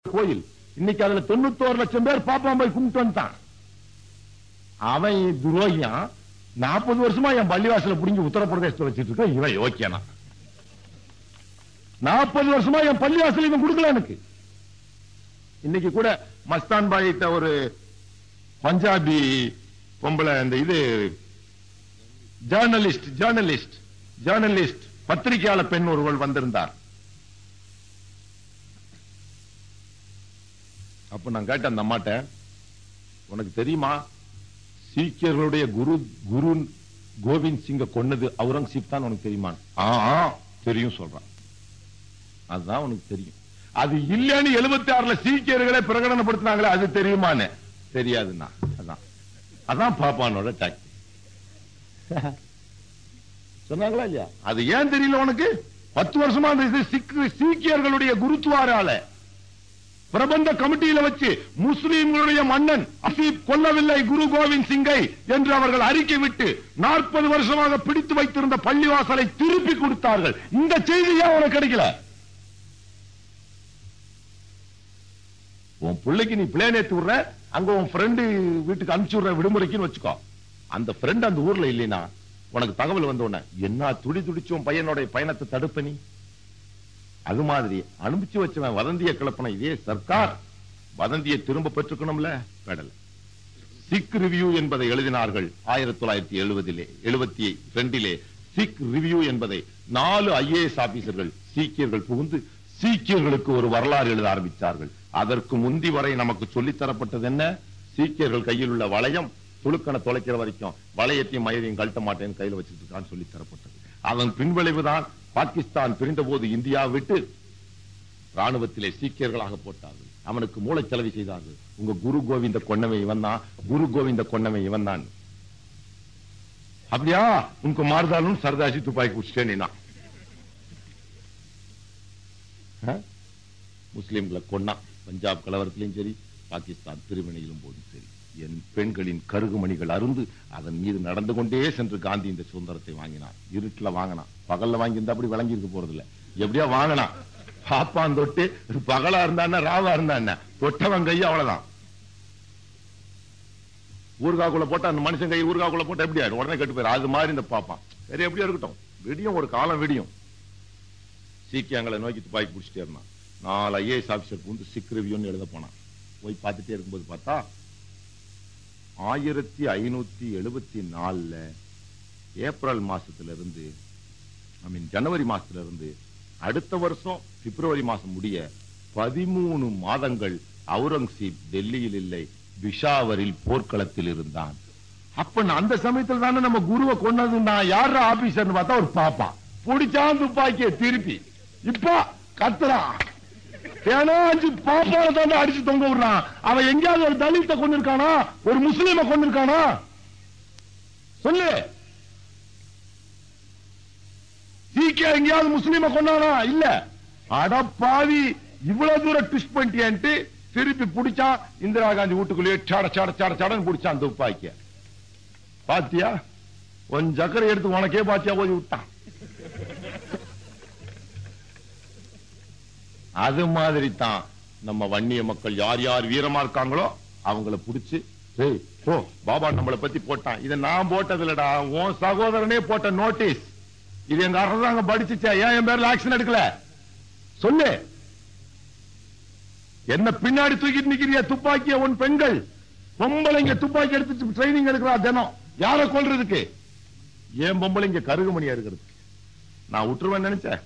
கோயில் இன்னைக்கு அதுல 91 லட்சம் பேர் பாப்பா போய் கும்பிட்டு வந்துட்டான். அவன் துரோகியா 40 வருஷமா என் பள்ளிவாசல புடிங்கி உத்தரப்பிரதேசத்துல வச்சிட்டு இருக்க இவன் யோக்கியனா. 40 வருஷமா என் பள்ளிவாசல் இவன் கொடுக்கல எனக்கு. இன்னைக்கு கூட மஸ்தான் பாயிட்ட ஒரு பஞ்சாபி பொம்பளை இந்த இது ஜேர்னலிஸ்ட் பத்திரிகையாளர் பெண் ஒருவள் வந்திருந்தார். அப்ப நான் கேட்டேன் அந்த அம்மாட்ட, உனக்கு தெரியுமா சீக்கியர்களுடைய குரு கோவிந்த் சிங்க கொன்னது அவுரங்கசீப் தான் உனக்கு தெரியுமா? தெரியும் சொல்றான். அதுதான் உனக்கு தெரியும். அது இல்லன்னு 76ல சீக்கியர்களை பிரகடனப்படுத்தினாங்களே அது தெரியுமான்னு தெரியாதுன்னா அதான் பாப்பானோட டாக்டி சொன்னாங்களா இல்லையா? அது ஏன் தெரியல உனக்கு? 10 வருஷமா அந்த சீக்கியர்களுடைய குருத்துவாரால பிரபந்த கமிட்டியில வச்சு முஸ்லிம்களுடைய மன்னன் அசீப் கொல்லவில்லை குரு கோவிந்த் சிங்கை என்று அவர்கள் அறிக்கை விட்டு 40 வருஷமாக பிடித்து வைத்திருந்த பள்ளிவாசலை திருப்பி கொடுத்தார்கள். இந்த செய்தி ஏன் உனக்கு கிடைக்கல? உன் பிள்ளைக்கு நீ பிளேன் ஏத்தி விடுற, அங்க உன் ஃப்ரெண்டு வீட்டுக்கு அனுப்பிச்சு விடுற விடுமுறைக்குன்னு வச்சுக்கோ. அந்த ஃப்ரெண்ட் அந்த ஊர்ல இல்லைன்னா உனக்கு தகவல் வந்த உடனே என்ன துடிச்சு உன் பையனுடைய பயணத்தை தடுப்ப நீ? அது மாதிரி அனுப்பிச்சு வச்சவன் வதந்திய கிளப்பின இதே சர்க்கார் வதந்தியை திரும்ப பெற்றுக்கணும்ல. கடல் சிக் ரிவ்யூ என்பதை எழுதினார்கள் 1972 சிக் ரிவ்யூ என்பதை 4 IAS ஆபீசர்கள் சீக்கியர்கள் புகுந்து சீக்கியர்களுக்கு ஒரு வரலாறு எழுத ஆரம்பித்தார்கள். அதற்கு முந்தி வரை நமக்கு சொல்லித் தரப்பட்டது என்ன? சீக்கியர்கள் கையில் உள்ள வளையம் துளுக்கணை தொலைக்கிற வரைக்கும் வளையத்தையும் மயிரையும் கழட்ட மாட்டேன்னு கையில வச்சுட்டு இருக்கான்னு சொல்லி தரப்பட்டது. அதன் பின்விளைவுதான் பாகிஸ்தான் பிரிந்த போது இந்தியா விட்டு ராணுவத்திலே சீக்கியர்களாக போட்டார்கள். அவனுக்கு மூளைச்சலவை செய்தார்கள். உங்க குரு கோவிந்த கொன்னவன் இவன் தான், குரு கோவிந்த கொன்னவன் இவன் தான். அப்படியா? உங்க மாறுதாலும் சர்தாசி துப்பாக்கி குடிச்சிட்டேன். முஸ்லிம்களை கொன்னா பஞ்சாப் கலவரத்திலும் சரி, பாகிஸ்தான் பிரிவினையிலும் போதும் சரி, என் பெண்களின் கருகுமணிகள் அருந்து அதன் மீது நடந்து கொண்டே சென்று காந்தி இந்த சுதந்திரத்தை வாங்கினார். இருட்டுல வாங்கினான், பகல்ல வாங்கியிருந்தா அப்படி விளங்கி இருக்க போறது இல்ல. எப்படியா வாங்கினான்? பாப்பான் தொட்டு பகலா இருந்தா ராவா இருந்தா தொட்டவன் கை அவ்வளவுதான். ஊர்காக்குள்ள போட்டா அந்த மனுஷன் கை ஊர்காக்குள்ள போட்டா எப்படி ஆயிடும்? உடனே கட்டு போயிரு. அது மாதிரி இந்த பாப்பான் சரி எப்படியா இருக்கட்டும், விடியும் ஒரு காலம் விடியும். சீக்கியங்களை நோக்கி துப்பாக்கி பிடிச்சிட்டே இருந்தான். 4 IAS ஆபீசர் வந்து சிக் ரிவ்யூன்னு எழுத போனான். போய் பார்த்துட்டே இருக்கும்போது பார்த்தா 1574 ஏப்ரல் மாசத்திலிருந்து ஜனவரி மாசத்திலிருந்து அடுத்த வருஷம் பிப்ரவரி மாசம் முடிய 13 மாதங்கள் அவுரங்கசீப் டெல்லியில் இல்லை, பிஷாவரில் போர்க்களத்தில் இருந்தான். அப்ப அந்த சமயத்தில் தானே நம்ம குருவை கொண்டது. நான் யார ஆபீசர் பார்த்தா ஒரு பாப்பா பிடிச்சான் துப்பாக்கிய திருப்பி. இப்ப கத்துறான், 5 பாப்பாவை தாண்டி அடிச்சு தொங்க விடுறான். அவன் எங்கேயாவது ஒரு தலித்தை கொண்டிருக்கானா? ஒரு முஸ்லீமை கொண்டிருக்கானா? சொல்லு. சீக்கிய எங்கேயாவது முஸ்லீமை கொண்டானா? இல்ல. அடப்பாவி, இவ்வளவு தூரம் ட்விஸ்ட் பண்ணிட்டு திருப்பி பிடிச்சா இந்திரா காந்தி வீட்டுக்குள்ளேயே சடன்னு பிடிச்சான் துப்பாக்கிய. பாத்தியா? கொஞ்சம் சக்கரை எடுத்து உனக்கே பாத்தியா போய் விட்டான். அது மாதிரி தான் நம்ம வன்னிய மக்கள் யார் யார் வீரமா இருக்காங்களோ அவங்கள புடிச்சு பாபா நம்மளை பத்தி போட்டான். இதை நான் போட்டது இல்லடா, உன் சகோதரனே போட்ட நோட்டீஸ். இது எங்க அரசாங்கம் படிச்சுச்சா? ஏன் என் பேர்ல ஆக்ஷன் எடுக்கல? சொல்லு. என்ன பின்னாடி தூக்கிட்டு நிக்கிறியா துப்பாக்கிய? உன் பெண்கள் பொம்பளைங்க துப்பாக்கி எடுத்துட்டு ட்ரைனிங் எடுக்கிறா தினம். யார கொல்றதுக்கு? ஏன் பொம்பளைங்க கருகுமணியா இருக்கிறதுக்கு? நான் விட்டுருவேன் நினைச்சேன்?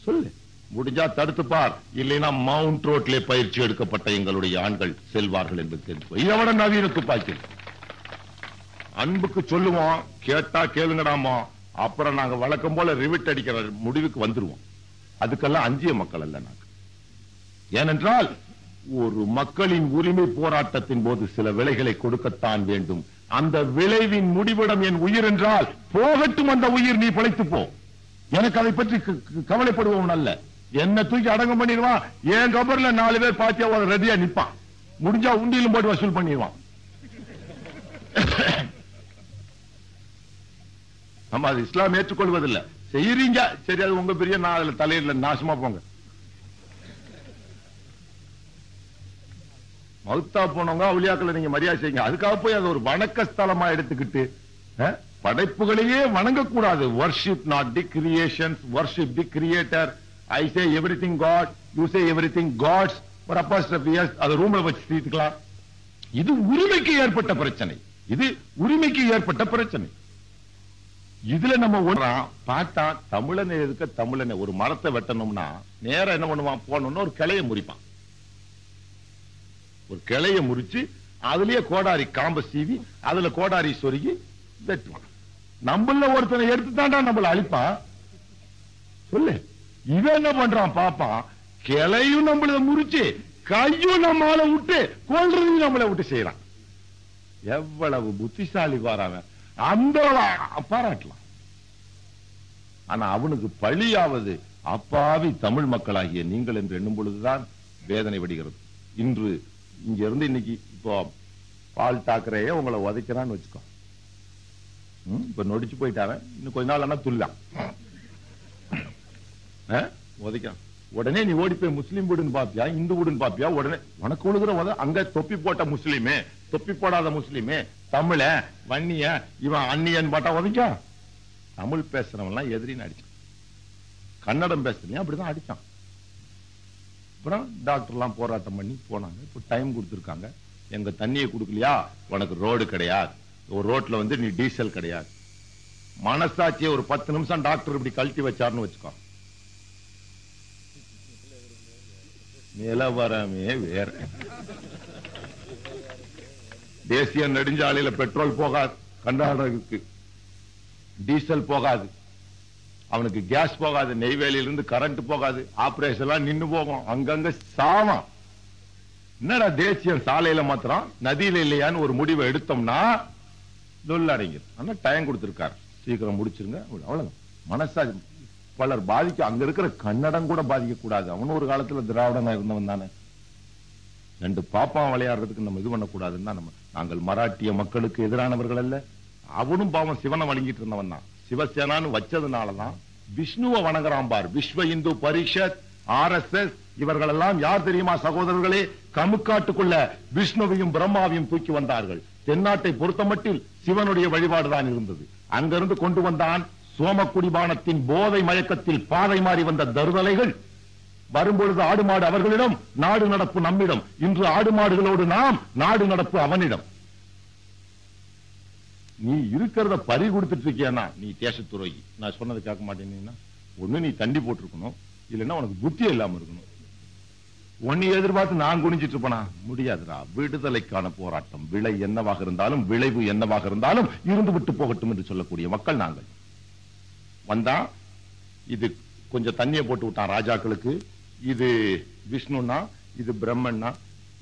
சொல்லு. முடிஞ்சா தடுத்து பார், இல்லைன்னா மவுண்ட் ரோட்ல பயிற்சி எடுக்கப்பட்ட எங்களுடைய ஆண்கள் செல்வார்கள் என்பது தெரிஞ்சு. இதை விட நவீன துப்பாக்கி அன்புக்கு சொல்லுவோம், கேட்டா கேளுங்கடாமா. அப்புறம் நாங்க வழக்கம் போல ரிவிட் அடிக்கிற முடிவுக்கு வந்துருவோம். அதுக்கெல்லாம் அஞ்சிய மக்கள் அல்ல நாங்க. ஏனென்றால் ஒரு மக்களின் உரிமை போராட்டத்தின் போது சில விலைகளை கொடுக்கத்தான் வேண்டும். அந்த விளைவின் முடிவிடம் என் உயிர் என்றால் போகட்டும் அந்த உயிர், நீ பிழைத்து போ. எனக்கு அதை பற்றி கவலைப்படுவோம் அல்ல. என்ன தூக்கி அடங்கம் பண்ணிடுவான். என் கபர்ல 4 பேர் பாத்தியா ரெடியா நிப்பான். முடிஞ்சா உண்டியிலும் போட்டு வசூல் பண்ணிடுவான். நம்ம அது இஸ்லாம் ஏற்றுக்கொள்வதில்லை. செய்யறீங்க சரி, அது உங்க பெரிய நான் அதுல தலையில நாசமா போங்க. மௌத்தா போனவங்க அவுலியாக்களை நீங்க மரியாதை செய்யுங்க. அதுக்காக போய் அது ஒரு வணக்க ஸ்தலமா எடுத்துக்கிட்டு படைப்புகளையே வணங்கக்கூடாது. Worship not the creations, worship the creator. I say everything God, you say everything gods. ஒரு அப்பாஸ்ட்ரோபி அது ரூம்ல வச்சு தீர்த்துக்கலாம். இது உரிமைக்கு ஏற்பட்ட பிரச்சனை. இது உரிமைக்கு ஏற்பட்ட பிரச்சனை. இதுல நம்ம பார்த்தா தமிழனை எதுக்க தமிழனை ஒரு மரத்தை வெட்டணும்னா நேரம் என்ன பண்ணுவான், போனோம்னா ஒரு கிளைய முறிப்பான். ஒரு கிளைய முறிச்சு அதுலயே கோடாரி காம்ப சீவி அதுல கோடாரி சொருகி வெட்டுவான். நம்மள ஒருத்தனை எடுத்துட்டான்டா நம்மள அழிப்பான். சொல்லு, இவன் என்ன பண்றான் பாப்பான், கிளையும் நம்மள முறிச்சு கையும் நம்மள விட்டு கொள்றதையும் நம்மள விட்டு செய்யறான். எவ்வளவு புத்திசாலி பாராவன், அந்த பாராட்டலாம். ஆனா அவனுக்கு பழியாவது அப்பாவி தமிழ் மக்களாகிய நீங்கள் என்று எண்ணும் பொழுதுதான் வேதனை வடிகிறது. இன்று இங்க இருந்து இன்னைக்கு இப்போ பால் தாக்கறையே உங்களை உதைக்கிறான்னு வச்சுக்கோ. இப்ப நொடிச்சு போயிட்டாங்க, இன்னும் கொஞ்ச நாள் ஆனா துல்லாம் உதைக்கிறான். உடனே நீ ஓடி போய் முஸ்லீம் வீடுன்னு பாப்பியா, இந்து வீடுன்னு பாப்பியா, உடனே உனக்கு ஒழுகுற அங்க தொப்பி போட்ட முஸ்லீமே, தொப்பி போடாத முஸ்லீமே, தமிழ வன்னிய இவன் அந்நியன் பாட்டா உதைக்கா. தமிழ் பேசுறவன் எதிரின்னு அடிச்சான், கன்னடம் பேசுறீங்க அப்படிதான் அடிச்சான். அப்புறம் டாக்டர் எல்லாம் போராட்டம் பண்ணி போனாங்க. இப்ப டைம் கொடுத்துருக்காங்க, எங்க தண்ணியை கொடுக்கலையா உனக்கு ரோடு கிடையாது, ஒரு ரோட்ல நீ டீசல் கிடையாது. மனசாட்சியை ஒரு 10 நிமிஷம் டாக்டர் இப்படி கழட்டி வச்சாருன்னு வச்சுக்கோ, நிலவரமே வேற. தேசிய நெடுஞ்சாலையில பெட்ரோல் போகாது, கர்நாடகாவுக்கு டீசல் போகாது, அவனுக்கு கேஸ் போகாது, நெய்வேலியிலிருந்து கரண்ட் போகாது, ஆபரேஷன் எல்லாம் நின்னு போகும், அங்கங்க சாவான். என்னடா தேசிய சாலையில மாத்திரம் நதியில இல்லையான்னு ஒரு முடிவை எடுத்தோம்னா அடங்கிது. ஆனா டைம் கொடுத்திருக்காரு, சீக்கிரம் முடிச்சிருங்க அவ்வளவு. மனசாட்சி பலர் பாதிக்க, அங்க இருக்கிற கன்னடம் கூட பாதிக்க கூடாது. அவனு ஒரு காலத்துல திராவிடனா இருந்தவன் தானே. 2 பாப்பான் விளையாடுறதுக்கு நம்ம இது பண்ணக்கூடாதுன்னா நம்ம நாங்கள் மராட்டிய மக்களுக்கு எதிரானவர்கள் அல்ல. அவனும் பாவம் சிவனை வழங்கிட்டு இருந்தவன் தான். சிவசேனான்னு வச்சதுனாலதான் விஷ்ணுவை வணங்குறான் பார். விஸ்வ இந்து பரிஷத், RSS இவர்கள் எல்லாம் யார் தெரியுமா சகோதரர்களே? கமுக்காட்டுக்குள்ள விஷ்ணுவையும் பிரம்மாவையும் தூக்கி வந்தார்கள். தென்னாட்டை பொறுத்தமட்டில் சிவனுடைய வழிபாடுதான் இருந்தது. அங்கிருந்து கொண்டு வந்தான் சோமக்குடிபானத்தின் போதை மயக்கத்தில் பாதை மாறி வந்த தருதலைகள். வரும்பொழுது ஆடு மாடு அவர்களிடம், நாடு நடப்பு நம்மிடம். இன்று ஆடு மாடுகளோடு நாம், நாடு நடப்பு அவனிடம். நீ இருக்கிறத பறி கொடுத்துட்டு இருக்கியா, நீ தேச துரோகி. நான் சொன்னதை கேட்க மாட்டேன்னா ஒண்ணு நீ தண்டி போட்டிருக்கணும், இல்லைன்னா உனக்கு புத்தி இல்லாம இருக்கணும். ஒன்னு எதிர்பார்த்து நான் குனிஞ்சிட்டு இருப்பனா முடியாதுடா. விடுதலைக்கான போராட்டம் விலை என்னவாக இருந்தாலும், விளைவு என்னவாக இருந்தாலும் இருந்து விட்டு போகட்டும் என்று சொல்லக்கூடிய மக்கள் நாங்கள். வந்தா இது கொஞ்சம் தண்ணியை போட்டு விட்டான் ராஜாக்களுக்கு. இது விஷ்ணுன்னா, இது பிரம்மன்னா,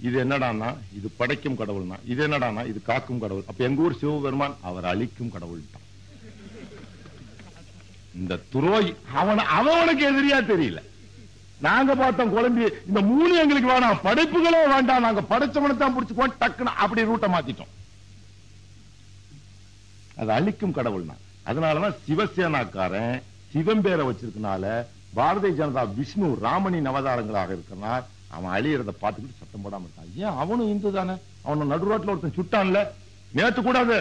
இது என்னடானா இது படைக்கும் கடவுள்னா, இது என்னடானா இது காக்கும் கடவுள். அப்ப எங்க ஊர் சிவபெருமான் அவர் அழிக்கும் கடவுள். இந்த துரோகி அவனுக்கு எதிரியா தெரியல. நாங்க பார்த்தோம் குழம்பி, இந்த 3 எங்களுக்கு வேணாம், படைப்புகளே வேண்டாம், நாங்க படைச்சவனத்தான் பிடிச்சுக்கோ, டக்குன்னு அப்படி ரூட்டை மாத்திட்டோம். அது அழிக்கும் கடவுள்னா. அதனாலதான் சிவசேனாக்காரன் சிவன் பேரை வச்சிருக்கனால பாரதிய ஜனதா விஷ்ணு ராமனின் அவதாரங்களாக இருக்கிறனால அவன் அழியறத பார்த்துக்கிட்டு சத்தம் போடாம இருக்கான். ஏன் அவனும் இந்து தானே. அவனை நடுரோட்ல ஒருத்தன் சுட்டான்ல, நேத்து கூடாது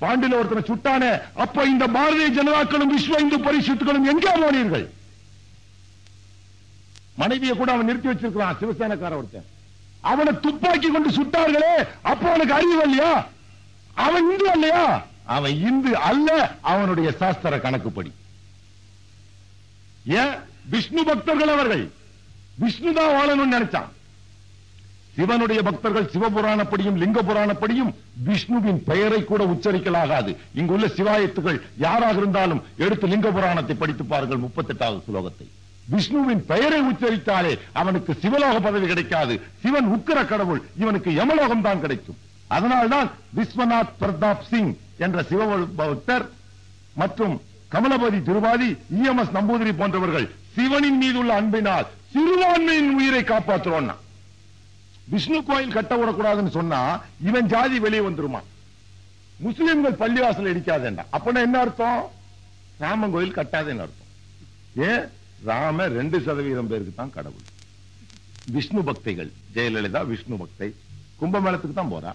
பாண்டியில ஒருத்தனை சுட்டானே. அப்ப இந்த பாரதிய ஜனதாக்களும் விஸ்வ இந்து பரிசுகளும் எங்கே போனீர்கள்? மனைவியை கூட அவன் நிறுத்தி வச்சிருக்கிறான் சிவசேனக்கார ஒருத்தன். அவனை துப்பாக்கி கொண்டு சுட்டார்களே, அப்ப அவனுக்கு அறிவு இல்லையா? அவன் இந்து இல்லையா? அவன் இந்து அல்ல, அவனுடைய சாஸ்திர கணக்குப்படி. ஏன் விஷ்ணு பக்தர்கள் அவர்கள் விஷ்ணுதான் வாழணும்னு நினைச்சான். சிவனுடைய பக்தர்கள் சிவபுராணப்படியும் லிங்க புராணப்படியும் விஷ்ணுவின் பெயரை கூட உச்சரிக்கலாகாது. இங்குள்ள சிவாயத்துகள் யாராக இருந்தாலும் எடுத்து லிங்க புராணத்தை படித்து பாருங்கள், 38வது ஸ்லோகத்தை. விஷ்ணுவின் பெயரை உச்சரித்தாலே அவனுக்கு சிவலோக பதவி கிடைக்காது. சிவன் உக்கிர கடவுள், இவனுக்கு யமலோகம் தான் கிடைக்கும். அதனால்தான் விஸ்வநாத் பிரதாப் சிங் என்ற சிவ பக்தர் மற்றும் கமலபதி திருவாதி, EMS நம்பூதிரி போன்றவர்கள் சிவனின் மீது உள்ள அன்பினால் சிறுபான்மையின் உயிரை காப்பாற்றுவோம். விஷ்ணு கோயில் கட்ட விடக்கூடாதுன்னு சொன்னா இவன் ஜாதி வெளியே வந்துருமா. முஸ்லிம்கள் பள்ளிவாசல் இடிக்காதேண்டா. அப்படின்னா என்ன அர்த்தம்? ராமன் கோயில் கட்டாதேன்னு அர்த்தம். ஏன்? ராம 2% பேருக்கு தான் கடவுள். விஷ்ணு பக்தைகள், ஜெயலலிதா விஷ்ணு பக்தை, கும்பமேளத்துக்கு தான் போறா.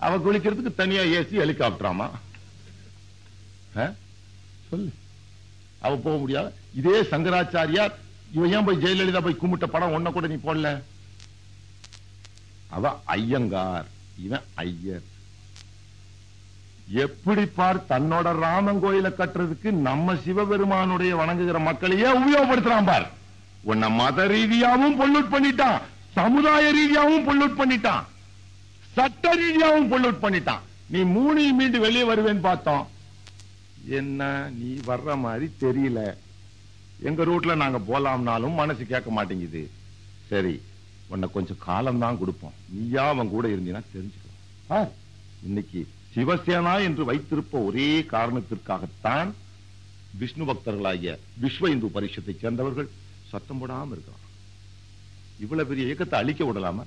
அவ குளிக்கிறதுக்கு தனியா ஏசி ஹெலிகாப்டராமா? சொல்லு. அவ போக முடியாது. இதே சங்கராச்சாரியார் இவன் ஏன் போய் ஜெயலலிதா போய் கும்பிட்ட படம் ஒன்ன கூட நீ போடல? அவ ஐயங்கார், இவன் ஐயர். எப்படி பார், தன்னோட ராமன் கோயில கட்டுறதுக்கு நம்ம சிவபெருமானுடைய வணங்குகிற மக்களையே உபயோகப்படுத்துறான் பார். உன்னை மத ரீதியாவும் பொல்யூட் பண்ணிட்டான், சமுதாய ரீதியாவும் பொல்யூட் பண்ணிட்டான், சட்ட ரீதியாவும் பொல்யூட் பண்ணிட்டான். நீ மூணையும் மீண்டு வெளியே வருவேன்னு பார்த்தோம். என்ன நீ வர்ற மாதிரி தெரியல. எங்க ரூட்ல நாங்க போலாம்னாலும் மனசு கேட்க மாட்டேங்குது. சரி, உன்னை கொஞ்சம் காலம் தான் கொடுப்போம். நீயா அவன் கூட இருந்தீனா தெரிஞ்சுக்கலாம். இன்னைக்கு சிவசேனா என்று வைத்திருப்ப ஒரே காரணத்திற்காகத்தான் விஷ்ணு பக்தர்களாகிய விஸ்வ இந்து பரிஷத்தை சேர்ந்தவர்கள் சத்தம் போடாம இருக்கிறான். இவ்வளவு பெரிய இயக்கத்தை அழிக்க விடலாம?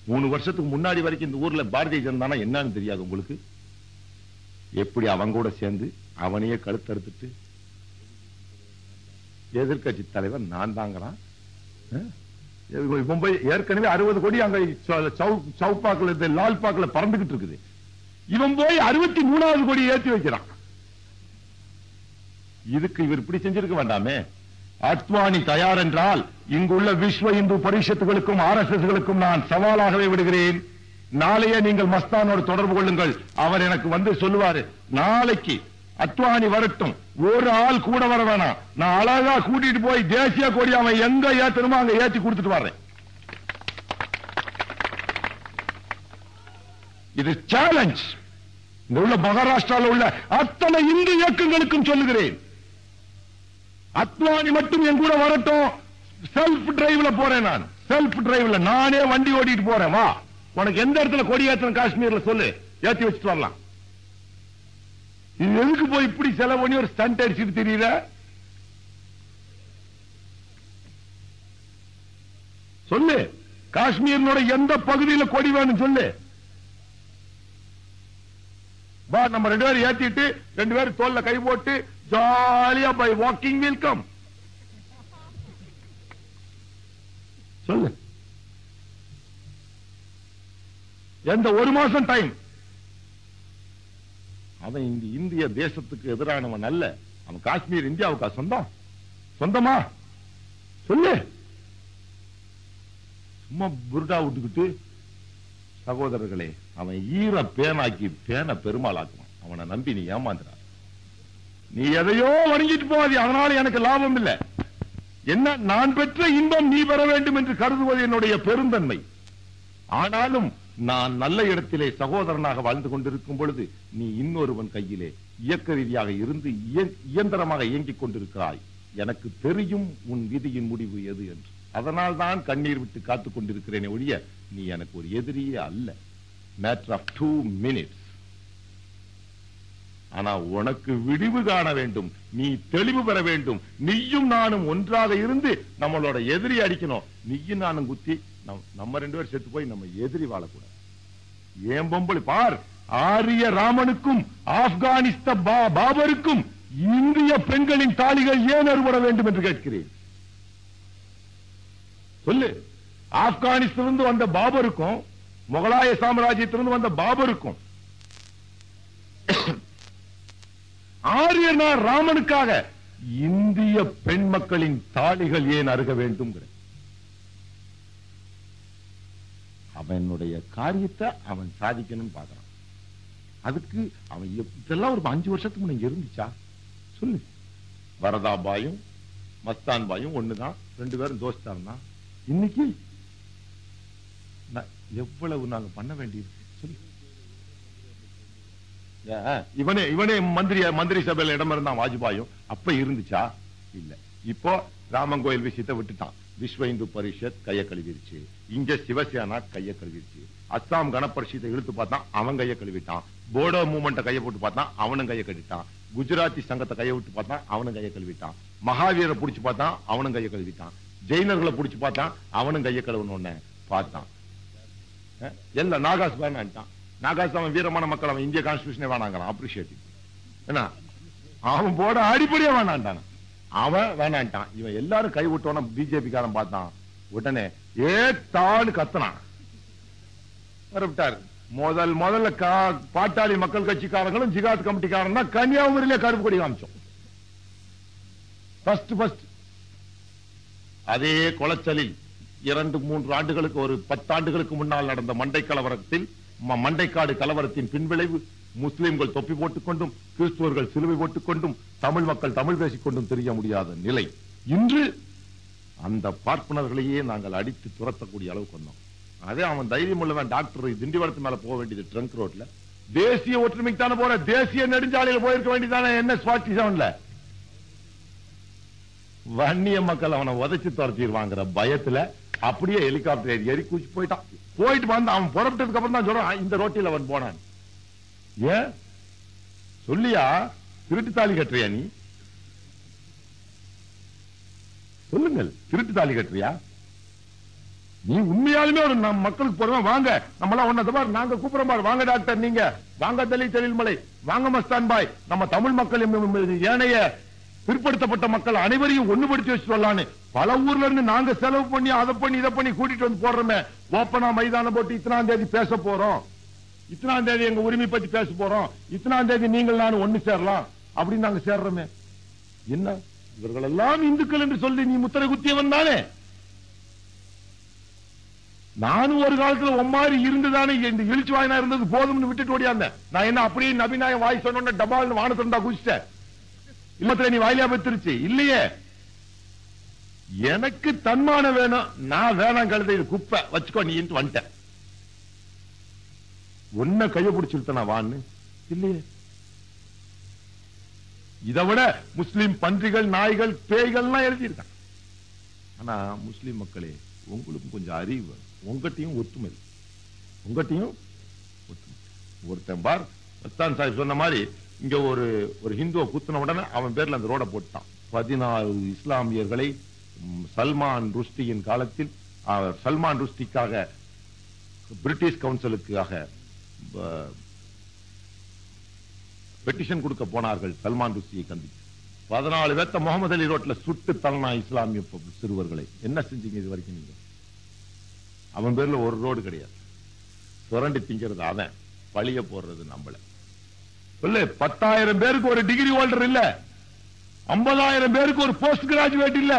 3 வருஷத்துக்கு முன்னாடி வரைக்கும் இந்த ஊர்ல பாரதிய ஜனதானா என்னன்னு தெரியாது உங்களுக்கு? எப்படி அவங்க கூட சேர்ந்து அவனையே கழுத்தறுத்துட்டு எதிர்கட்சி தலைவர் நான் தாங்கிறான். ஏற்கனவே 60 கோடி அங்க சவுப்பாக்குல லால் பாக்குல பறந்துகிட்டு இருக்குது. இவன் போய் 63வது கோடி ஏற்றி வைக்கிறான். இதுக்கு இவர் இப்படி செஞ்சிருக்க வேண்டாமே. அத்வானி தயார் என்றால் இங்குள்ள விஸ்வ இந்து பரிஷத்துகளுக்கும் RSSகளுக்கும் நான் சவாலாகவே விடுகிறேன். நாளையே நீங்கள் மஸ்தானோடு தொடர்பு கொள்ளுங்கள். அவர் எனக்கு வந்து சொல்லுவாரு, நாளைக்கு அத்வானி வரட்டும், ஒரு ஆள் கூட வர வேணாம், நான் அழகா கூட்டிட்டு போய் தேசிய கொடி அவன் எங்க ஏத்தணுமோ அங்க ஏற்றி கொடுத்துட்டு வர்றேன். இது சேலஞ்ச். இந்த உள்ள மகாராஷ்டிராவில் உள்ள அத்தனை இந்து இயக்கங்களுக்கும் சொல்லுகிறேன். அத்வானி மட்டும் என் கூட வரட்டும். செல்ஃப் டிரைவ்ல போறேன். நான் செல்ஃப் டிரைவ்ல நானே வண்டி ஓட்டிட்டு போறேன். வா, உனக்கு எந்த இடத்துல கொடி ஏத்தணும் காஷ்மீர்ல சொல்லு, ஏத்தி வச்சுட்டு வரலாம். இது எதுக்கு போய் இப்படி செலவு பண்ணி ஒரு ஸ்டண்ட் அடிச்சுட்டு தெரியல? சொல்லு, காஷ்மீரோட எந்த பகுதியில் கொடி வேணும் சொல்லு. வா, நம்ம 2 பேரும் ஏத்திட்டு 2 பேரும் தோல்ல கை போட்டு ஜாலியா பை வாக்கிங் வெல்கம் சொல்லு. எந்த 1 மாசம் டைம். அவன் இந்த இந்திய தேசத்துக்கு எதிரானவன் அல்ல. அவன் காஷ்மீர் இந்தியாவுக்கா சொந்தம்? சொந்தமா சொல்லு. சும்மா புருடா விட்டுக்கிட்டு. சகோதரர்களே, அவன் ஈர பேனாக்கி பேன பெருமாளாக்குவான். அவனை நம்பி நீ ஏமாந்துடா. நீ எதையோ வணங்கிட்டு போவாது, அதனால எனக்கு லாபம் இல்லை. என்ன, நான் பெற்ற இன்பம் நீ பெற வேண்டும் என்று கருதுவது என்னுடைய பெருந்தன்மை. ஆனாலும் நான் நல்ல இடத்திலே சகோதரனாக வாழ்ந்து கொண்டிருக்கும் பொழுது நீ இன்னொருவன் கையிலே இயக்க ரீதியாக இருந்து இயந்திரமாக இயங்கிக் கொண்டிருக்கிறாய். எனக்கு தெரியும் உன் விதியின் முடிவு எது என்று. அதனால் தான் கண்ணீர் விட்டு காத்துக் கொண்டிருக்கிறேனே ஒழிய நீ எனக்கு ஒரு எதிரியே அல்ல. Matter of 2 minutes. ஆனா உனக்கு விடிவு காண வேண்டும், நீ தெளிவு பெற வேண்டும். நீயும் நானும் ஒன்றாக இருந்து நம்மளோட எதிரி அடிக்கணும். நீயும் நானும் குத்தி நம்ம 2 பேரும் செத்து போய் நம்ம எதிரி வாழக்கூடாது. ஏன் பொம்பளை பார், ஆரிய ராமனுக்கும் ஆப்கானிஸ்தான் பாபருக்கும் இந்திய பெண்களின் தாலிகள் ஏன் அறுபட வேண்டும் என்று கேட்கிறேன். சொல்லு. ஆப்கானிஸ்தானிலிருந்து வந்த பாபருக்கும் முகலாய சாம்ராஜ்யத்திலிருந்து வந்த பாபருக்கும் ஆரியனா ராமனுக்காக இந்திய பெண் மக்களின் தாலிகள் ஏன் அருக வேண்டும்? அவனுடைய காரியத்தை அவன் சாதிக்கணும்னு பாக்குறான். அதுக்கு அவன் இதெல்லாம் ஒரு 5 வருஷத்துக்கு முன்ன இருந்துச்சா சொல்லு. வரதாபாயும் மஸ்தான் பாயும் ஒண்ணுதான், 2 பேரும் தோஸ்தான் தான். இன்னைக்கு எவ்வளவு நாங்க பண்ண வேண்டியது சொல்லு. இவனே மந்திரி சபையில இடம் இருந்தான் வாஜ்பாயும். அப்ப இருந்துச்சா? இல்ல. இப்போ ராமன் கோயில் விஷயத்தை விட்டுட்டான். விஸ்வ இந்து பரிஷத் கைய கழுவிருச்சு. இங்க சிவசேனா கைய கழுவிருச்சு. அஸ்ஸாம் கணபரிஷத்தை இழுத்து பார்த்தான், அவன் கைய கழுவிட்டான். போடோ மூவ்மெண்ட்டை கைய போட்டு பார்த்தான், அவனும் கைய கழுவிட்டான். குஜராத்தி சங்கத்தை கைய விட்டு பார்த்தான், அவனும் கைய கழுவிட்டான். மகாவீரை புடிச்சு பார்த்தான், அவனும் கைய கழுவிட்டான். ஜெயினர்களை புடிச்சு பார்த்தான், அவனும் கைய கழுவணும்னு பார்த்தான். எல்லாம் நாகாஸ் வேணான்ட்டான். நாகாஸ் அவன் வீரமான மக்கள், அவன் இந்திய கான்ஸ்டிடியூஷனே வேணாங்கிறான். அப்ரிஷியேட்டிவ் என்ன, அவன் போட அடிப்படையா வேணான்ட்டான். அவன் வேணான்ட்டான். இவன் எல்லாரும் கை விட்டோன்னு பிஜேபி காரன் பார்த்தான். உடனே ஏத்தான்னு கத்தனான். வரவிட்டாரு. முதல்ல பாட்டாளி மக்கள் கட்சிக்காரங்களும் ஜிகாத் கமிட்டிக்காரன் தான் கன்னியாகுமரியிலே கருப்பு கொடி காமிச்சோம். அதே குளச்சலில் 2-3 ஆண்டுகளுக்கு, ஒரு 10 ஆண்டுகளுக்கு முன்னால் நடந்த மண்டை கலவரத்தில், மண்டைக்காடு கலவரத்தின் பின்விளைவு, முஸ்லிம்கள் தொப்பி போட்டுக் கொண்டும் கிறிஸ்துவர்கள் சிலுவை போட்டுக் கொண்டும் தமிழ் மக்கள் தமிழ் பேசிக் கொண்டும் தெரிய முடியாத நிலை. இன்று அந்த பார்ப்பனர்களையே நாங்கள் அடித்து துரத்தக்கூடிய அளவுக்கு வந்தோம். அதே அவன் தைரியம் உள்ளவன் டாக்டர் திண்டிவனத்து மேல போக வேண்டியது ட்ரங்க் ரோட்ல, தேசிய ஒற்றுமைக்கு தானே போற, தேசிய நெடுஞ்சாலையில் போயிருக்க வேண்டியதானே NS-47ல. வன்னிய மக்கள் அவனை உதைச்சு துரத்திடுவாங்கிற பயத்துல அப்படியே ஹெலிகாப்டர் ஏறி குச்சி போயிட்டான். போயிட்டு வந்து அவன் புறப்பட்டதுக்கு அப்புறம் தான் சொல்றான் இந்த ரோட்டில் அவன் போனான். ஏன் சொல்லியா? திருட்டு தாலி கட்டுறியா நீ? சொல்லுங்கள், திருட்டு தாலி கட்டுறியா நீ? உண்மையாலுமே ஒரு மக்களுக்கு போறோம் வாங்க, நம்மளாம் ஒன்னது பாரு, நாங்க கூப்பிடுறோம் பாரு, வாங்க டாக்டர், நீங்க வாங்க தொழில்மலை, வாங்க மஸ்தான் பாய், நம்ம தமிழ் மக்கள் ஏனைய பிற்படுத்தப்பட்ட மக்கள் அனைவரையும் ஒண்ணுபடுத்தி வச்சுட்டு வரலான்னு பல ஊர்ல இருந்து நாங்க செலவு பண்ணி அதை பண்ணி இதை பண்ணி கூட்டிட்டு வந்து போடுறோமே. ஓப்பனா மைதானம் போட்டு இத்தனாம் தேதி பேச போறோம், இத்தனாம் தேதி எங்க உரிமை பத்தி பேச போறோம், இத்தனாம் தேதி நீங்கள் நானும் ஒண்ணு சேரலாம் அப்படின்னு நாங்க சேர்றோமே. என்ன இவர்கள் எல்லாம் இந்துக்கள் என்று சொல்லி நீ முத்திரை குத்தியவன் தானே? நானும் ஒரு காலத்துல ஒம்மாரி இருந்துதானே இந்த எழுச்சி வாயினா இருந்தது போதும்னு விட்டுட்டு ஓடியாந்தேன். நான் என்ன அப்படியே நபிநாயகம் வாய் சொன்ன டபால் வானத்திருந்தா குதிச்சிட்டேன். இல்ல நீ வாயிலா பெற்றுருச்சு இல்லையே. எனக்கு தன்மானம் வேணும், நான் வேணாம் கழுதை குப்பை வச்சுக்கோ நீ வந்துட்டேன். ஒன்ன கைய பிடிச்சிருத்த வான்னு இல்லையே. இதை விட முஸ்லிம் பன்றிகள் நாய்கள் பேய்கள்லாம் எழுதியிருக்காங்க. ஆனா முஸ்லிம் மக்களே உங்களுக்கு கொஞ்சம் அறிவு, உங்கட்டையும் ஒத்துமை, உங்கட்டையும் ஒத்துமை. ஒருத்தன் பார் மஸ்தான் சாஹிப் சொன்ன மாதிரி இங்க ஒரு ஹிந்துவை குத்துன உடனே அவன் பேர்ல அந்த ரோட போட்டான். 14 இஸ்லாமியர்களை சல்மான் ருஷ்டியின் காலத்தில், சல்மான் ருஷ்டிக்காக பிரிட்டிஷ் கவுன்சிலுக்காக பெட்டிஷன் கொடுக்க போனார்கள். சல்மான் ருஷ்டியை கண்டித்து 14 பேர்த்த முகமது அலி ரோட்ல சுட்டு தள்ளனா இஸ்லாமிய சிறுவர்களை. என்ன செஞ்சீங்க இது வரைக்கும் நீங்க? அவன் பேர்ல ஒரு ரோடு கிடையாது. சுரண்டி திங்கிறது அவன், பழிய போடுறது நம்மள. 10,000 பேருக்கு ஒரு டிகிரி ஹோல்டர் இல்ல, 50,000 பேருக்கு ஒரு போஸ்ட் கிராஜுவேட் இல்ல,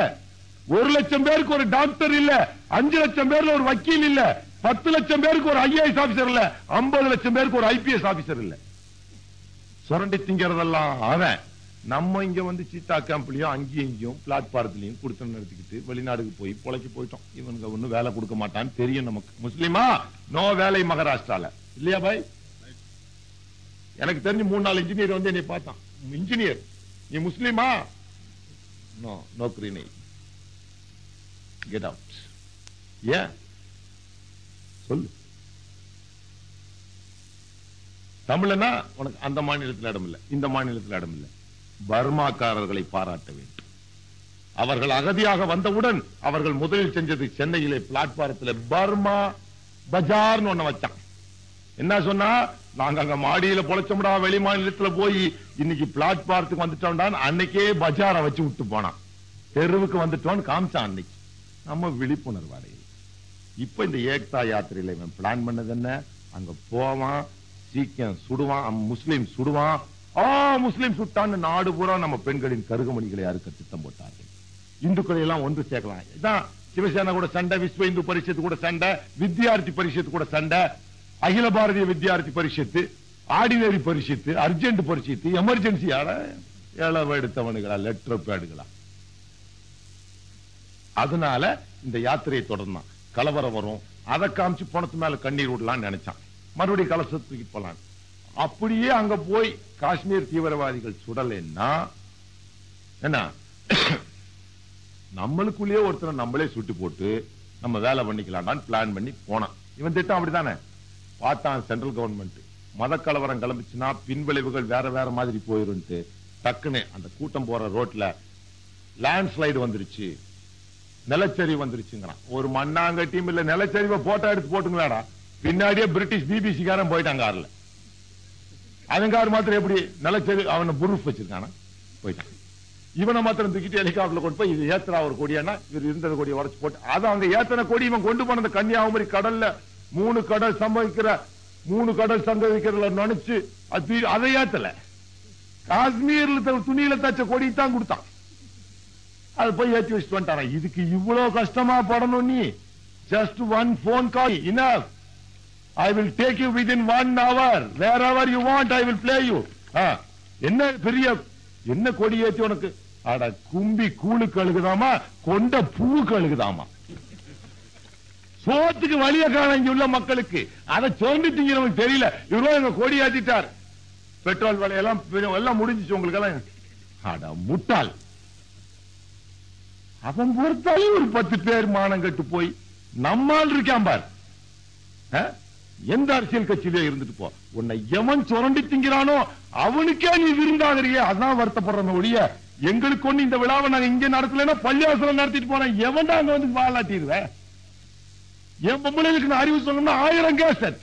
1,00,000 பேருக்கு ஒரு டாக்டர் இல்ல, 5 லட்சம் பேர்ல ஒரு வக்கீல் இல்ல, 10 லட்சம் பேருக்கு ஒரு IAS ஆபீசர் இல்ல, 50 லட்சம் பேருக்கு ஒரு IPS ஆபீசர் இல்ல. சுரண்டி திங்கிறதெல்லாம் அவன். நம்ம இங்க வந்து சீட்டா கேம்ப்லயும் அங்கேயும் இங்கேயும் பிளாட்பாரத்திலையும் கொடுத்து நடத்திக்கிட்டு வெளிநாடுக்கு போய் பொழைக்க போயிட்டோம். இவனுங்க ஒன்னும் வேலை கொடுக்க மாட்டான்னு தெரியும் நமக்கு. முஸ்லிமா நோ வேலை மகாராஷ்டிரால இல்லையா பாய்? எனக்கு தெரிஞ்சு 3-4 இன்ஜினியர் வந்து என்னை பார்த்தான். இன்ஜினியர் நீ முஸ்லிமா? நோ நோக்கரி நை, கெட் அவுட். ஏன் சொல்லு. தமிழனா உனக்கு அந்த மாநிலத்தில் இடம் இல்லை, இந்த மாநிலத்தில் இடம் இல்லை. பர்மாக்காரர்களை பாராட்ட வேண்டும். அவர்கள் அகதியாக வந்தவுடன் அவர்கள் முதலில் செஞ்சது சென்னையிலே பிளாட்பாரத்தில் பர்மா பஜார்னு ஒண்ணு வச்சான். என்ன சொன்னா, நாங்க அங்க மாடியில பொழைச்சோம்டா, வெளி மாநிலத்துல போய் இன்னைக்கு பிளாட்பாரத்துக்கு வந்துட்டோம்டா, அன்னைக்கே பஜாரை வச்சு விட்டு போனான். தெருவுக்கு வந்துட்டோம்னு காமிச்சான். அன்னைக்கு நம்ம விழிப்புணர்வு அடையுது. இப்ப இந்த ஏக்தா யாத்திரையில இவன் பிளான் பண்ணது என்ன? அங்க போவான், சீக்கியம் சுடுவான், முஸ்லீம் சுடுவான், முஸ்லீம் சுட்டான்னு நாடு பூரா நம்ம பெண்களின் கருகமணிகளை அறுக்க திட்டம் போட்டார்கள். இந்துக்களை எல்லாம் ஒன்று சேர்க்கலாம். இதான் சிவசேனா கூட சண்டை, விஸ்வ இந்து பரிஷத்து கூட சண்டை, வித்யார்த்தி பரிஷத்து கூட சண்டை, அகில Bharatiya Vidyarthi பரிஷத்து, ordinary பரிஷத்து, urgent பரிஷத்து, emergency ஏழவ எடுத்தவனுகளா, letter பேடுகளா. அதனால இந்த யாத்திரையை தொடர்ந்தான். கலவரம் வரும், அதை காமிச்சு பணத்து மேல கண்ணீர் விடலான்னு நினைச்சான். மறுபடியும் கலசத்துக்கு போலாம். அப்படியே அங்க போய் காஷ்மீர் தீவிரவாதிகள் சுடலைன்னா என்ன, நம்மளுக்குள்ளேயே ஒருத்தரை நம்மளே சுட்டு போட்டு நம்ம வேலை பண்ணிக்கலாம்டான்னு பிளான் பண்ணி போனான். இவன் திட்டம் அப்படித்தானே பார்த்தான். சென்ட்ரல் கவர்மெண்ட் மத கலவரம் கிளம்பிச்சுன்னா பின்விளைவுகள் வேற வேற மாதிரி போயிரும். டக்குன்னு அந்த கூட்டம் போற ரோட்ல லேண்ட்ஸ்லைடு வந்துருச்சு, நிலச்சரிவு வந்துருச்சுங்கிறான். ஒரு மண்ணாங்கட்டியும் இல்ல, நிலச்சரிவை போட்டோ எடுத்து போட்டுங்களாடா. பின்னாடியே பிரிட்டிஷ் BBC காரன் போயிட்டாங்க கார்ல. அவங்காரு மாத்திரம் எப்படி நிலச்சரிவு, அவனை புரூஃப் வச்சிருக்கானா போயிட்டான். இவனை மாத்திரம் தூக்கிட்டு ஹெலிகாப்டர்ல கொண்டு போய் இது ஏத்துறா ஒரு கொடியானா, இவர் இருந்தது கொடியை உடச்சு போட்டு அதை அங்க ஏத்தன கொடி இவன் கொண்டு போனது கன்னியாகுமரி கடல்ல 3 கடல் சம்பவிக்கிற நினைச்சு அதை ஏத்தல. காஷ்மீர்ல துணியில தச்ச கொடி தான் கொடுத்தான். அது போய் ஏற்றி வச்சுட்டு வந்துட்டாரா. இதுக்கு இவ்வளவு கஷ்டமா படணும் நீ? Just one phone call enough. I will take you within 1 hour. Wherever you want, I will play you. என்ன கொடி ஏத்தி உனக்கு? அட கும்பி கூழுக்கு அழுகுதாமா, கொண்ட பூவுக்கு அழுகுதாமா. சோத்துக்கு வழிய காண இங்க உள்ள மக்களுக்கு. அதை சொல்லிட்டீங்க நமக்கு தெரியல. இவ்வளவு எங்க கொடி ஏத்திட்டார். பெட்ரோல் விலையெல்லாம் எல்லாம் முடிஞ்சிச்சு உங்களுக்கு எல்லாம். அட முட்டாள். அவன் பொறுத்தாலே ஒரு 10 பேர் மானம் கட்டு போய் நம்மால் இருக்கான் பார். எந்த அரசியல் கட்சியிலே இருந்துட்டு போ, உன்னை எவன் சுரண்டி திங்கிறானோ அவனுக்கே நீ விருந்தாகிறியே. அதான் வருத்தப்படுற ஒழிய எங்களுக்கு ஒண்ணு இந்த விழாவை நாங்க இங்க நடத்தலைன்னா பள்ளிவாசல நடத்திட்டு போனேன். எவன்டா அங்க வந்து வாழாட்டிடுவேன்? என் பொம்பளைகளுக்கு அறிவு சொல்லணும்னா 1000 கேசட்.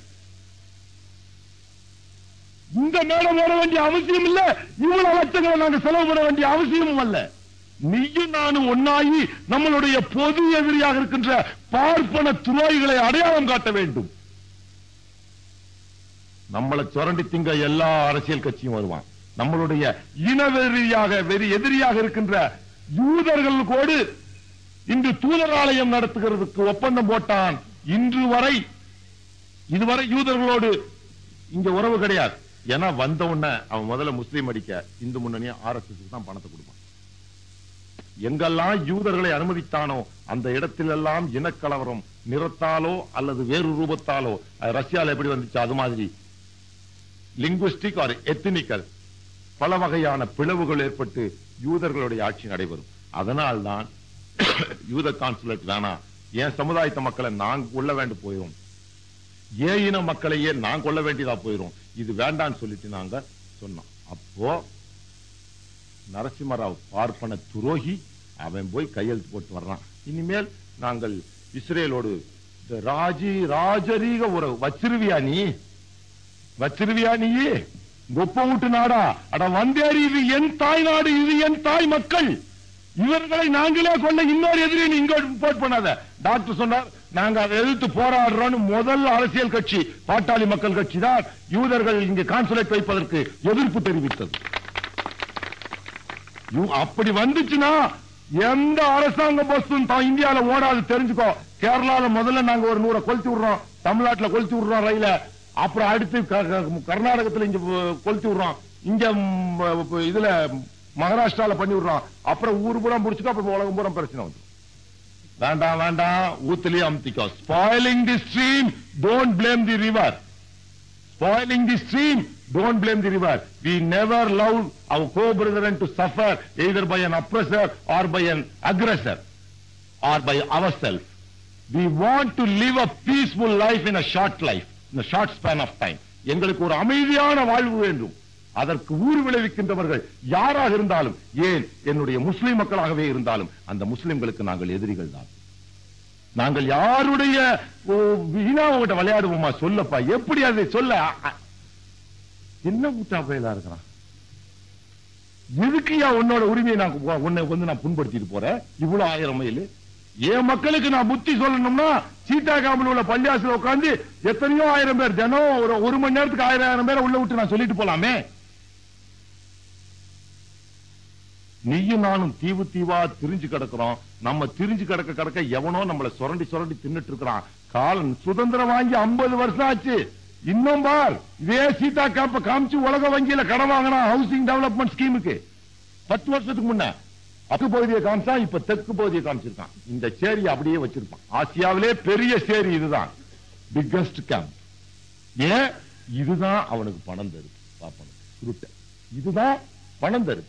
இந்த மேடம் வர வேண்டிய அவசியம் இல்ல. இவ்வளவு லட்சங்களை நாங்க செலவு பண்ண வேண்டிய அவசியமும் அல்ல. நீயும் நானும் ஒன்னாகி நம்மளுடைய பொது எதிரியாக இருக்கின்ற பார்ப்பன துரோகிகளை அடையாளம் காட்ட வேண்டும். நம்மளை சுரண்டி திங்க எல்லா அரசியல் கட்சியும் வருவான். நம்மளுடைய இனவெறியாக எதிரியாக இருக்கின்ற யூதர்கள் கூட இன்று தூதராலயம் நடத்துகிறதுக்கு ஒப்பந்தம் போட்டான். இதுவரை யூதர்களோடு இங்க உறவு கிடையாது. ஏன்னா வந்த உடனே அவன் முதல்ல முஸ்லீம் அடிக்க இந்து முன்னணியா RSS தான் பணத்தை கொடுப்பான். எங்கெல்லாம் யூதர்களை அனுமதித்தானோ அந்த இடத்திலெல்லாம் இனக்கலவரம் நிறத்தாலோ அல்லது வேறு ரூபத்தாலோ, ரஷ்யால எப்படி வந்துச்சு அது மாதிரி லிங்குஸ்டிக் ஆர் எத்னிக்கல் பல வகையான பிளவுகள் ஏற்பட்டு யூதர்களுடைய ஆட்சி நடைபெறும். அதனால்தான் யூத கான்சுலேட் வேணா, என் சமுதாயத்த மக்களை நான் கொள்ள வேண்டி போயிரும், ஏன் இன மக்களையே நான் கொள்ள வேண்டியதா போயிரும். இது வேண்டான்னு சொல்லிட்டு நாங்க சொன்னோம். அப்போ நரசிம்மராவ் பார்ப்பன துரோகி அவன் போய் கையெழுத்து போட்டு வர்றான். இனிமேல் நாங்கள் இஸ்ரேலோடு ராஜரீக உறவு வச்சிருவியா நீ? கொப்ப விட்டு நாடா? அட வந்தேறி, இது என் தாய் நாடு, இது என் தாய் மக்கள். இவர்களை நாங்களே கொள்ள இன்னொரு எதிரி நீ இங்க போட் பண்ணாத. டாக்டர் சொன்னார் நாங்க அதை எதிர்த்து போராடுறோம். முதல் அரசியல் கட்சி பாட்டாளி மக்கள் கட்சி தான் யூதர்கள் இங்கு கான்சுலேட் வைப்பதற்கு எதிர்ப்பு தெரிவித்தது. அப்படி வந்துச்சுன்னா எந்த அரசாங்க பஸ்ஸும் இந்தியாவில ஓடாது தெரிஞ்சுக்கோ. கேரளால முதல்ல நாங்க ஒரு 100 கொளுத்தி விடுறோம், தமிழ்நாட்டில் கொளுத்தி விடுறோம் ரயில, அப்புறம் அடுத்து கர்நாடகத்தில் இங்க கொளுத்தி விடுறோம், இங்க இதுல மகாராஷ்டிரால பண்ணி விடுறோம், அப்புறம் ஊர் பூரா முடிச்சுக்கோ, அப்புறம் உலகம் பூரா பிரச்சனை வந்து. வேண்டாம் ஊத்துலயே அமுத்திக்கோ. Spoiling the stream, don't blame the river. Spoiling the stream, don't blame the river. We never allowed our co-brethren to suffer either by an oppressor or by an aggressor or by ourselves. We want to live a peaceful life in a short span of time. எங்களுக்கு ஒரு அமைதியான வாழ்வு வேண்டும். அதற்கு ஊறு விளைவிக்கின்றவர்கள் யாராக இருந்தாலும், ஏன் என்னுடைய முஸ்லிம் மக்களாகவே இருந்தாலும் அந்த முஸ்லிம்களுக்கு நாங்கள் எதிரிகள் தான். நாங்கள் யாருடைய வீணாவோட விளையாடுவோமா? சொல்லப்பா, எப்படி அதை சொல்ல? என்ன முட்டா பயலா இருக்கிறான்? எதுக்கு உன்னோட உரிமையை உன்னை நான் புண்படுத்திட்டு போறேன்? இவ்வளவு 1000 மைல் என் மக்களுக்கு நான் புத்தி சொல்லணும்னா சீதாகாமில் உள்ள பள்ளியாசில உட்கார்ந்து எத்தனையோ 1000 பேர் தினம் ஒரு மணி நேரத்துக்கு 1000 பேரை உள்ள விட்டு நான் சொல்லிட்டு போலாமே. நீயும் நானும் தீவா திரிஞ்சு கிடக்கிறோம். நம்ம திரிஞ்சு கிடக்க எவனோ நம்மளை சுரண்டி தின்னுட்டு இருக்கிறான். காலம் சுதந்திரம் வாங்கி 50 வருஷம் ஆச்சு. இன்னும் பார், இதே சீதா கேப்ப காமிச்சு உலக வங்கியில கடன் வாங்கினா ஹவுசிங் டெவலப்மெண்ட் ஸ்கீமுக்கு 10 வருஷத்துக்கு முன்ன அக்கு பகுதியை காமிச்சா, இப்ப தெற்கு பகுதியை காமிச்சிருக்கான். இந்த சேரி அப்படியே வச்சிருப்பான். ஆசியாவிலே பெரிய சேரி இதுதான், பிக்கஸ்ட் கேம்ப். ஏன்? இதுதான் அவனுக்கு பணம் தருது. பாப்பனுக்கு இதுதான் பணம் தருது.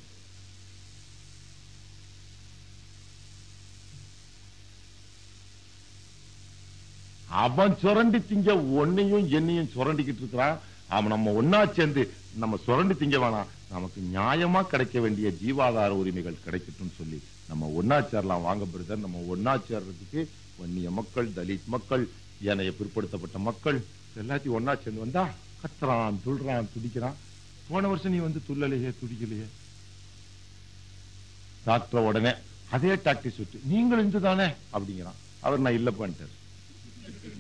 அவன் சுரண்டி திங்க ஒன்னையும் என்னையும் சுரண்டிக்கிட்டு இருக்கிறான். அவன் நம்ம ஒன்னா சேர்ந்து நம்ம சுரண்டி திங்க வேணாம், நமக்கு நியாயமா கிடைக்க வேண்டிய ஜீவாதார உரிமைகள் கிடைக்கட்டும் சொல்லி நம்ம ஒன்னா சேரலாம். வாங்க பிரதர், நம்ம ஒன்னா சேர்றதுக்கு வன்னிய மக்கள், தலித் மக்கள், ஏனைய பிற்படுத்தப்பட்ட மக்கள் எல்லாத்தையும் ஒன்னா சேர்ந்து வந்தா கத்துறான், துள்றான், துடிக்கிறான். போன வருஷம் நீ வந்து துள்ளலையே, துடிக்கலையே. டாக்டர் உடனே அதே டாக்டிஸ் விட்டு நீங்கள் இந்துதானே அப்படிங்கிறான். அவர் நான் இல்ல பண்ணிட்டார்.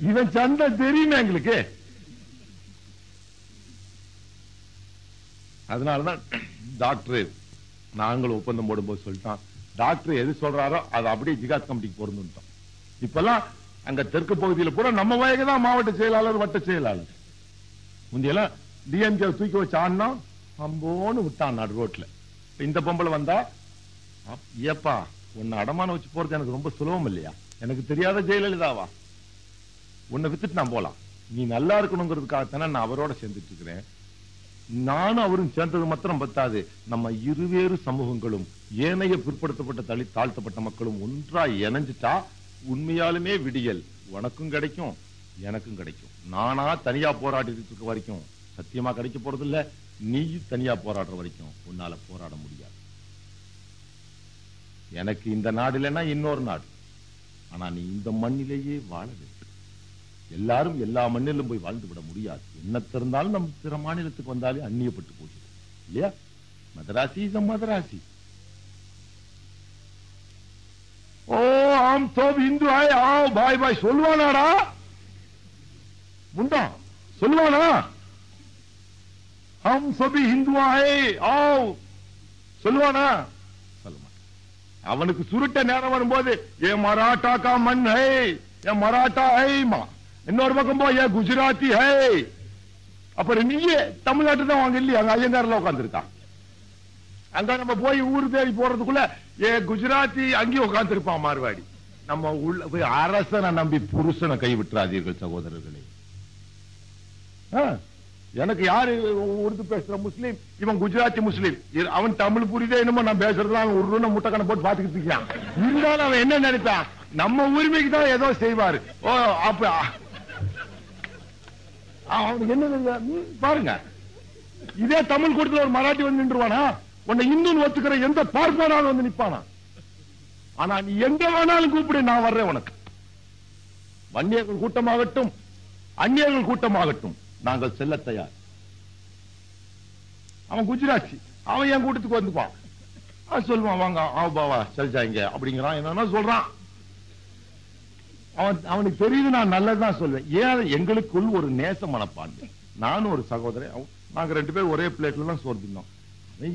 இவன் சந்தை தெரியுமே எங்களுக்கு. அதனாலதான் டாக்டர் நாங்களும் ஒப்பந்தம் போடும்போது சொல்லிட்டான், டாக்டர் எது சொல்றாரோ அதை அப்படியே ஜிகாத் கமிட்டிக்கு பொருந்துட்டோம். இப்பெல்லாம் அங்க தெற்கு பகுதியில் கூட நம்ம வயக்கு தான் மாவட்ட செயலாளர் வட்ட செயலாளர். முந்தியெல்லாம் டிஎம்கே தூக்கி வச்சு ஆனா அம்போன்னு விட்டான் நடு ரோட்ல. இந்த பொம்பளை வந்தா, ஏப்பா உன்னை அடமான வச்சு போறது எனக்கு ரொம்ப சுலபம் இல்லையா, எனக்கு தெரியாத ஜெயலலிதாவா, உன்னை வித்துட்டு நான் போலாம், நீ நல்லா இருக்கணுங்கிறதுக்காகத்தானே நான் அவரோட சேர்ந்துட்டு இருக்கிறேன். நானும் அவரும் சேர்ந்தது மாத்திரம் பத்தாது, நம்ம இருவேறு சமூகங்களும் ஏனைய பிற்படுத்தப்பட்ட தாழ்த்தப்பட்ட மக்களும் ஒன்றாய் இணைஞ்சிட்டா உண்மையாலுமே விடியல் உனக்கும் கிடைக்கும் எனக்கும் கிடைக்கும். நானா தனியா போராடிட்டு இருக்க வரைக்கும் சத்தியமா கிடைக்க போறது இல்ல, நீ தனியா போராடுற வரைக்கும் உன்னால போராட முடியாது. எனக்கு இந்த நாடு இல்லைன்னா இன்னொரு நாடு, ஆனா நீ இந்த மண்ணிலேயே வாழ வேண்டும். எல்லாரும் எல்லா மண்ணிலும் போய் வாழ்ந்து விட முடியாது. என்ன தெரிந்தாலும் நம்ம பிற மாநிலத்துக்கு வந்தாலே அந்நியப்பட்டு போகிறது இல்லையா. மதராசி மதராசி. ஓ ஆம் तो हिंदू है, आओ भाई भाई சொல்லுவானாடா முண்டா, சொல்லுவானா हम सभी हिंदू है आओ சொல்லுவானா, சொல்லுவான். அவனுக்கு சுருட்ட நேரம் வரும்போது ஏ மராட்டா கா மண் है, ஏ மராட்டா है, இன்னொரு பக்கம் போய் ஏ குஜராத்தி है. அப்புறம் நீயே தமிழ்நாட்டு தான் வாங்க இல்லையா, அங்க ஐயங்காரில் உட்காந்துருக்கான். அங்க நம்ம போய் ஊர் தேடி போறதுக்குள்ள ஏ குஜராத்தி அங்கேயும் உட்கார்ந்து இருப்பான் மார்வாடி. நம்ம உள்ள போய் அரசனை நம்பி புருஷனை கைவிட்டுறாதீர்கள் சகோதரர்களே. எனக்கு யாரு உருது பேசுற முஸ்லீம், இவன் குஜராத்தி முஸ்லீம், அவன் தமிழ் புரியுதே என்னமோ நான் பேசுறதுலாம் ஒரு முட்டைக்கணை போட்டு பாத்துக்கிட்டு இருக்கான். இருந்தாலும் அவன் என்ன நினைப்பான், நம்ம உரிமைக்கு தான் ஏதோ செய்வாரு. ஓ அப்ப அவனுக்கு என்ன பாருங்க, இதே தமிழ் கூட்டத்தில் ஒரு மராட்டி வந்து நின்றுவானா, உன்னை இந்துன்னு ஒத்துக்கிற எந்த பார்ப்பானாலும் வந்து நிப்பானா. ஆனா நீ எங்க வேணாலும் கூப்பிடு, நான் வர்றேன் உனக்கு. வன்னியர்கள் கூட்டமாகட்டும் அந்நியர்கள் கூட்டமாகட்டும் நாங்கள் செல்ல தயார். அவன் குஜராத்தி, அவன் என் கூட்டத்துக்கு வந்துப்பான், சொல்லுவான் வாங்க ஆபாவா செல் ஜாயிங்க அப்படிங்கிறான், என்னன்னா சொல்றான். அவனுக்கு தெரியுது நான் நல்லதுதான் சொல்வேன். ஏன் எங்களுக்குள் ஒரு நேச மனப்பான்மை. நானும் ஒரு சகோதரன், நாங்க ரெண்டு பேரும் ஒரே பிளேட்ல தான் சோறு தின்னோம்.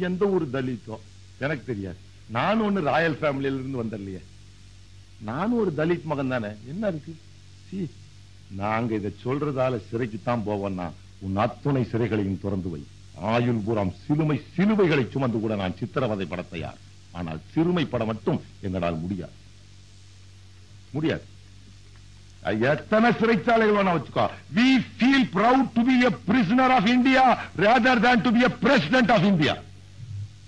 எந்த ஒரு தலித்தோ எனக்கு தெரியாது. நானும் ஒண்ணு ராயல் ஃபேமிலியில இருந்து வந்தல்லையே, நானும் ஒரு தலித் மகன் தானே, என்ன இருக்கு. நாங்க இதை சொல்றதால சிறைக்குத்தான் போவோம்னா உன் அத்துணை சிறைகளையும் திறந்து வை. ஆயுள் பூராம் சிலுவைகளை சுமந்து கூட நான் சித்திரவதை பட தயார். ஆனால் சிறுமைப்பட மட்டும் எங்களால் முடியாது முடியாது. எத்தனை சிறைச்சாலைகள் வேணா வச்சுக்கோ. We feel proud to be a prisoner of India rather than to be a president of India.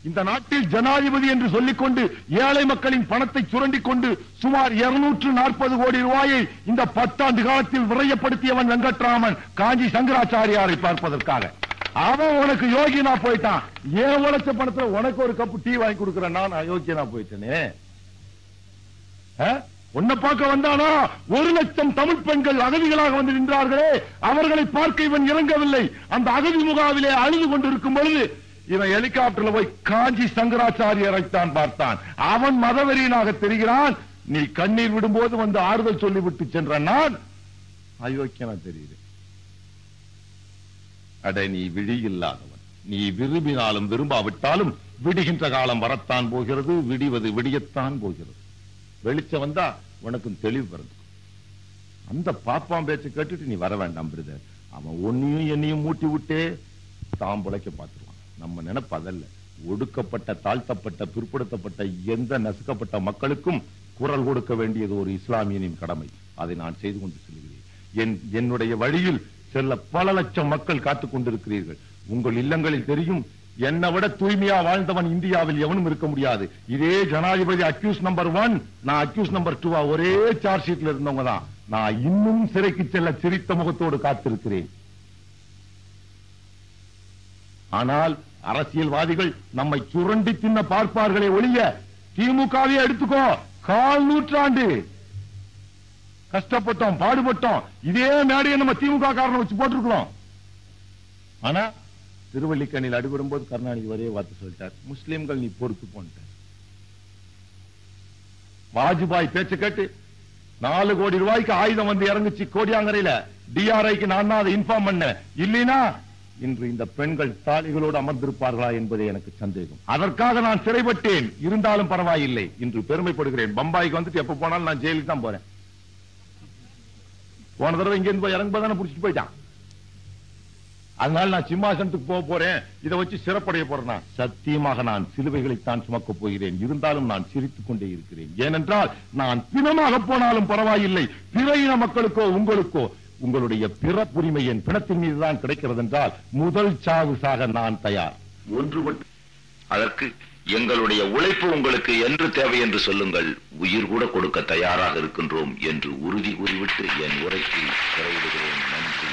இந்த நாட்டில் ஜனாதிபதி என்று சொல்லிக்கொண்டு ஏழை மக்களின் பணத்தை சுரண்டிக் கொண்டு சுமார் 240 கோடி ரூபாயை இந்த 10 ஆண்டு காலத்தில் விரயப்படுத்தியவன் வெங்கட்ராமன் காஞ்சி சங்கராச்சாரியாரை பார்ப்பதற்காக. அவன் உனக்கு யோகியனா போயிட்டான். ஏன் உழைச்ச பணத்துல உனக்கு ஒரு கப்பு டீ வாங்கி கொடுக்கிற நான் அயோக்கியனா போயிட்டேனே. உன்னை பார்க்க வந்தானா 1 லட்சம் தமிழ் பெண்கள் அகதிகளாக வந்து நின்றார்களே, அவர்களை பார்க்க இவன் இறங்கவில்லை. அந்த அகதி முகாமிலே அழுது கொண்டிருக்கும் பொழுது இவன் ஹெலிகாப்டர்ல போய் காஞ்சி சங்கராச்சாரியரைத்தான் பார்த்தான். அவன் மதவெறியனாக தெரிகிறான். நீ கண்ணீர் விடும்போது வந்து ஆறுதல் சொல்லிவிட்டு சென்ற நான் அயோக்கியனா தெரியுது. அட நீ விழி இல்லாதவன். நீ விரும்பினாலும் விரும்பாவிட்டாலும் விடுகின்ற காலம் வரத்தான் போகிறது, விடிவது விடியத்தான் போகிறது. வெளிச்சம் வந்தா உனக்கும் தெளிவு பிறந்து. அந்த பாப்பான் பேச்சு கேட்டுட்டு நீ வர வேண்டாம் பிரதர். அவன் ஒன்னையும் என்னையும் மூட்டி விட்டே தான் பிழைக்க பார்த்துருவான். நம்ம நினைப்பு அதல்ல. ஒடுக்கப்பட்ட தாழ்த்தப்பட்ட பிற்படுத்தப்பட்ட எந்த நசுக்கப்பட்ட மக்களுக்கும் குரல் கொடுக்க வேண்டியது ஒரு இஸ்லாமியனின் கடமை. அதை நான் செய்து கொண்டு செல்கிறேன். என்னுடைய வழியில் செல்ல பல லட்சம் மக்கள் காத்துக் கொண்டிருக்கிறீர்கள். உங்கள் இல்லங்களில் தெரியும், என்னை விட தூய்மையா வாழ்ந்தவன் இந்தியாவில் எவனும் இருக்க முடியாது. இதே ஜனாதிபதி அக்யூஸ் நம்பர் 1, நான் அக்யூஸ் நம்பர் 2 ஒரே சார்ஜ் ஷீட்ல இருந்தவங்க தான். நான் இன்னும் சிறைக்கு செல்ல சிரித்த முகத்தோடு காத்திருக்கிறேன். ஆனால் அரசியல்வாதிகள் நம்மை சுரண்டி தின்ன பார்ப்பார்களே ஒழிய, திமுகவே எடுத்துக்கோ, 1/4 நூற்றாண்டு கஷ்டப்பட்டோம், பாடுபட்டோம். இதே மேடையை நம்ம திமுக காரணம் வச்சு போட்டிருக்கிறோம். ஆனா திருவள்ளிக்கண்ணில் அடிபடும் போது கருணாநிதி ஒரே வார்த்தை சொல்லிட்டார், முஸ்லிம்கள் நீ பொறுத்து போன்ட்டார். வாஜ்பாய் பேச்சு கேட்டு 4 கோடி ரூபாய்க்கு ஆயுதம் வந்து இறங்குச்சு கோடியாங்கரையில. டிஆர்ஐக்கு நான் தான் அதை இன்ஃபார்ம் பண்ணேன். இல்லைனா இன்று இந்த பெண்கள் தாலிகளோடு அமர்ந்திருப்பார்களா என்பதே எனக்கு சந்தேகம். அதற்காக நான் சிறைப்பட்டேன். இருந்தாலும் பரவாயில்லை, இன்று பெருமைப்படுகிறேன். பம்பாய்க்கு வந்துட்டு எப்ப போனாலும் நான் ஜெயிலுக்கு தான் போறேன். போன தடவை இங்க இருந்து போய் இறங்கும்போது புடிச்சிட்டு போயிட்டான். அதனால நான் சிம்மாசனத்துக்கு போக போறேன், இதை வச்சு சிறப்படைய போறேன். சத்தியமாக நான் சிலுவைகளைத்தான் சுமக்கப் போகிறேன். இருந்தாலும் நான் சிரித்துக் கொண்டே இருக்கிறேன். ஏனென்றால் நான் பிணமாக போனாலும் பரவாயில்லை, பிற இன மக்களுக்கோ உங்களுக்கோ உங்களுடைய பிறப்புரிமை என் பிணத்தின் மீதுதான் கிடைக்கிறது என்றால் முதல் சாவு சாக நான் தயார். ஒன்றுபட்டு அதற்கு எங்களுடைய உழைப்பு உங்களுக்கு என்று தேவை என்று சொல்லுங்கள், உயிர் கூட கொடுக்க தயாராக இருக்கின்றோம் என்று உறுதி கூறிவிட்டு என் உரைக்கு நிறைவிடுகிறேன். நன்றி.